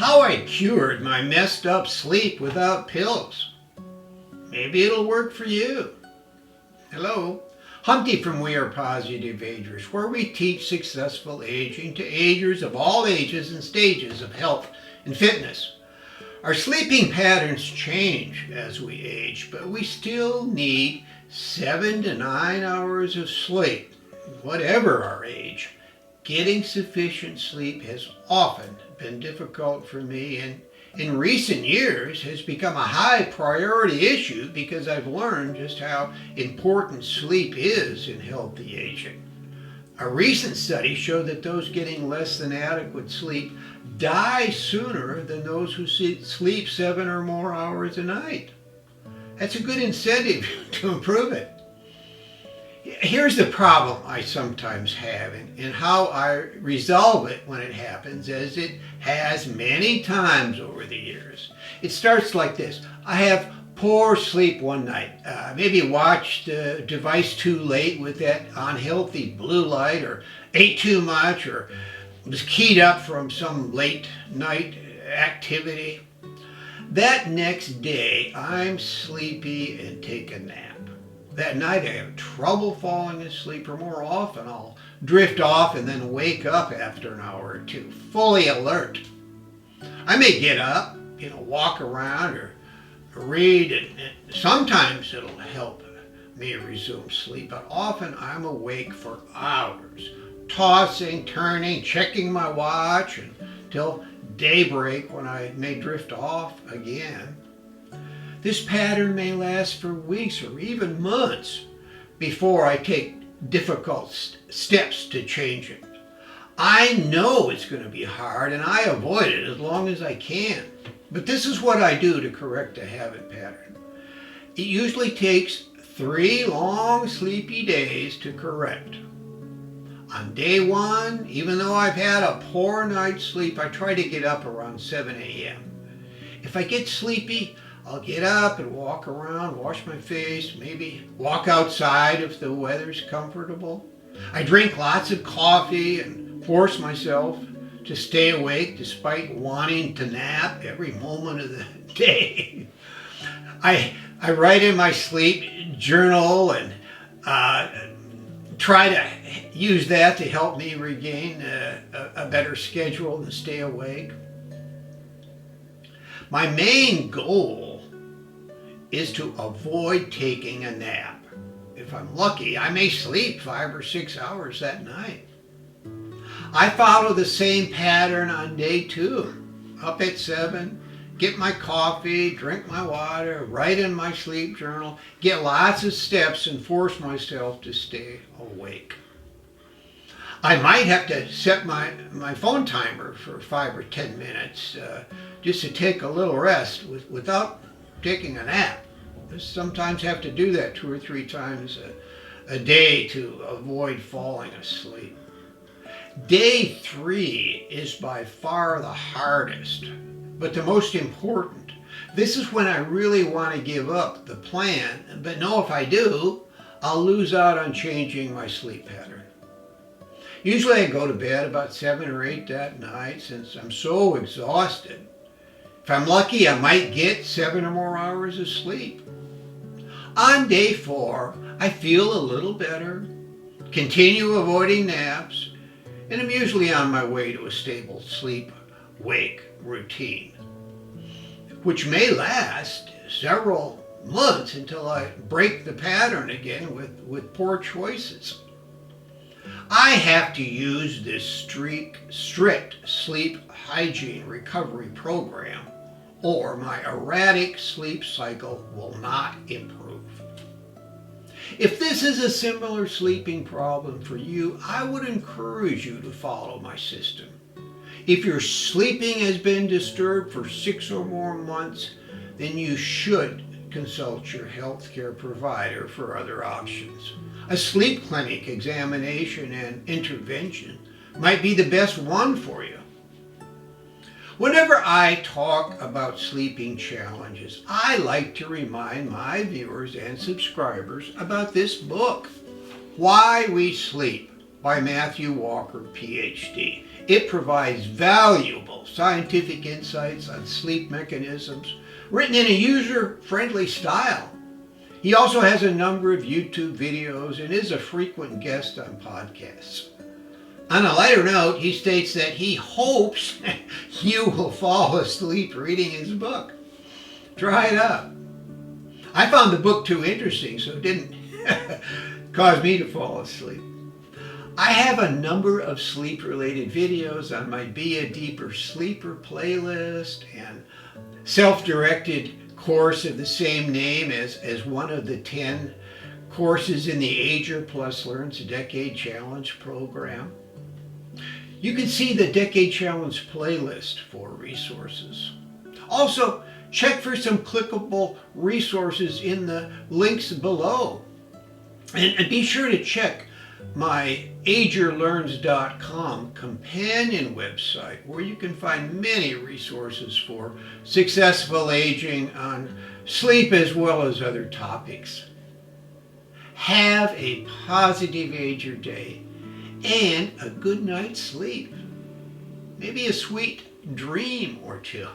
How I cured my messed up sleep without pills. Maybe it'll work for you. Hello, Humpty from We Are Positive Agers, where we teach successful aging to agers of all ages and stages of health and fitness. Our sleeping patterns change as we age, but we still need 7 to 9 hours of sleep, whatever our age. Getting sufficient sleep has often been difficult for me, and in recent years has become a high priority issue because I've learned just how important sleep is in healthy aging. A recent study showed that those getting less than adequate sleep die sooner than those who sleep 7 or more hours a night. That's a good incentive to improve it. Here's the problem I sometimes have and how I resolve it when it happens, as it has many times over the years. It starts like this. I have poor sleep one night. Maybe watched a device too late with that unhealthy blue light, or ate too much, or was keyed up from some late night activity. That next day, I'm sleepy and take a nap. That night I have trouble falling asleep, or more often I'll drift off and then wake up after an hour or two, fully alert. I may get up, walk around or read, and sometimes it'll help me resume sleep, but often I'm awake for hours, tossing, turning, checking my watch until daybreak, when I may drift off again. This pattern may last for weeks or even months before I take difficult steps to change it. I know it's going to be hard, and I avoid it as long as I can. But this is what I do to correct a habit pattern. It usually takes 3 long sleepy days to correct. On day 1, even though I've had a poor night's sleep, I try to get up around 7 a.m. If I get sleepy, I'll get up and walk around, wash my face, maybe walk outside if the weather's comfortable. I drink lots of coffee and force myself to stay awake despite wanting to nap every moment of the day. I write in my sleep journal and try to use that to help me regain a better schedule and stay awake. My main goal is to avoid taking a nap. If I'm lucky, I may sleep 5 or 6 hours that night. I follow the same pattern on day 2. Up at 7, get my coffee, drink my water, write in my sleep journal, get lots of steps, and force myself to stay awake. I might have to set my phone timer for 5 or 10 minutes just to take a little rest without taking a nap. I sometimes have to do that 2 or 3 times a day to avoid falling asleep. Day 3 is by far the hardest, but the most important. This is when I really want to give up the plan, but know if I do, I'll lose out on changing my sleep pattern. Usually I go to bed about 7 or 8 that night since I'm so exhausted. If I'm lucky, I might get 7 or more hours of sleep. On day 4, I feel a little better, continue avoiding naps, and I'm usually on my way to a stable sleep-wake routine, which may last several months until I break the pattern again with poor choices. I have to use this strict sleep hygiene recovery program, or my erratic sleep cycle will not improve. If this is a similar sleeping problem for you, I would encourage you to follow my system. If your sleeping has been disturbed for 6 or more months, then you should consult your healthcare provider for other options. A sleep clinic examination and intervention might be the best one for you. Whenever I talk about sleeping challenges, I like to remind my viewers and subscribers about this book, Why We Sleep, by Matthew Walker, PhD. It provides valuable scientific insights on sleep mechanisms, written in a user-friendly style. He also has a number of YouTube videos and is a frequent guest on podcasts. On a lighter note, he states that he hopes you will fall asleep reading his book. Try it out. I found the book too interesting, so it didn't cause me to fall asleep. I have a number of sleep-related videos on my Be a Deeper Sleeper playlist and self-directed course of the same name as one of the 10 courses in the Ager Plus Learns a Decade Challenge program. You can see the Decade Challenge playlist for resources. Also, check for some clickable resources in the links below. And be sure to check my agerlearns.com companion website, where you can find many resources for successful aging on sleep as well as other topics. Have a positive Ager day and a good night's sleep. Maybe a sweet dream or two.